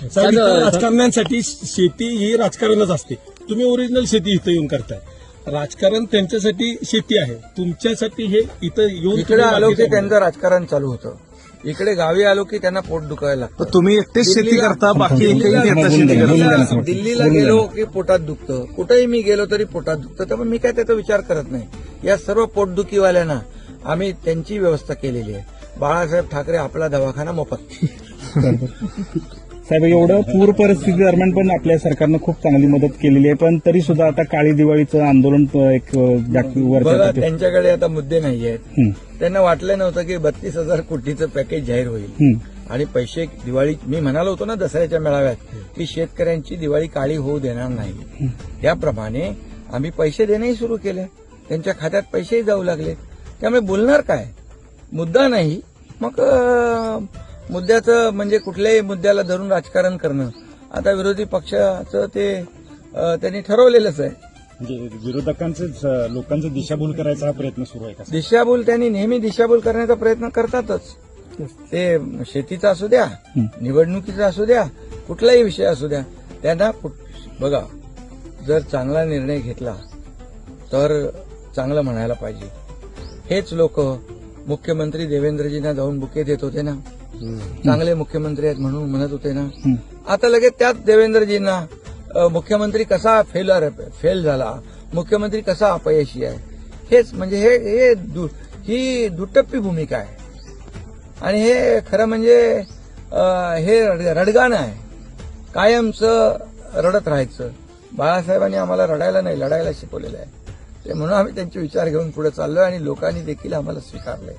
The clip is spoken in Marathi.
साहेब, इथं राजकारण्यांसाठी शेती ही राजकारणच असते. तुम्ही ओरिजिनल शेती इथं येऊन करताय. राजकारण त्यांच्यासाठी शेती आहे, तुमच्यासाठी हे इथं येऊन इकडे आलो की त्यांचं राजकारण चालू होतं. इकडे गावी आलो की त्यांना पोट दुखायला लागतं. तुम्ही एकटेच शेती करता, बाकी एकही नेता शेती करता. दिल्लीला गेलो की पोटात दुखतं, कुठेही मी गेलो तरी पोटात दुखतं. त्यामुळे मी काय त्याचा विचार करत नाही. या सर्व पोटदुखीवाल्यांना आम्ही त्यांची व्यवस्था केलेली आहे. बाळासाहेब ठाकरे आपला दवाखाना मोफत. साहेब, एवढं पूर परिस्थिती दरम्यान पण आपल्या सरकारनं खूप चांगली मदत केलेली आहे, पण तरी सुद्धा आता काळी दिवाळीचं आंदोलन एक बघा, त्यांच्याकडे आता मुद्दे नाही आहेत. त्यांना वाटलं नव्हतं की 32,000 कोटीचं पॅकेज जाहीर होईल आणि पैसे दिवाळी, मी म्हणालो होतो ना दसऱ्याच्या मेळाव्यात की शेतकऱ्यांची दिवाळी काळी होऊ देणार नाही. त्याप्रमाणे आम्ही पैसे देणेही सुरू केले. त्यांच्या खात्यात पैसेही जाऊ लागले. त्यामुळे बोलणार काय, मुद्दा नाही. मग मुद्द्याचं म्हणजे कुठल्याही मुद्द्याला धरून राजकारण करणं आता विरोधी पक्षाचं ते त्यांनी ठरवलेलंच आहे. म्हणजे विरोधकांचं लोकांचं दिशाभूल करायचा हा प्रयत्न सुरू आहे का? दिशाभूल त्यांनी नेहमी दिशाभूल करण्याचा प्रयत्न करतातच. ते शेतीचा असू द्या, निवडणुकीचा असू द्या, कुठलाही विषय असू द्या, त्यांना बघा, जर चांगला निर्णय घेतला तर चांगलं म्हणायला पाहिजे. हेच लोक मुख्यमंत्री देवेंद्रजींना जाऊन बुके देत होते ना, चांगले मुख्यमंत्री आहेत म्हणून म्हणत होते ना. आता लगेच त्याच देवेंद्रजींना मुख्यमंत्री कसा फेल झाला, मुख्यमंत्री कसा अपयशी आहे, हेच म्हणजे ही दुटप्पी भूमिका आहे. आणि हे खरं म्हणजे हे रडगाणं आहे. कायमचं रडत राहायचं. बाळासाहेबांनी आम्हाला रडायला नाही, लढायला शिकवलेलं आहे. ते म्हणून आम्ही त्यांचे विचार घेऊन पुढे चाललोय आणि लोकांनी देखील आम्हाला स्वीकारलंय.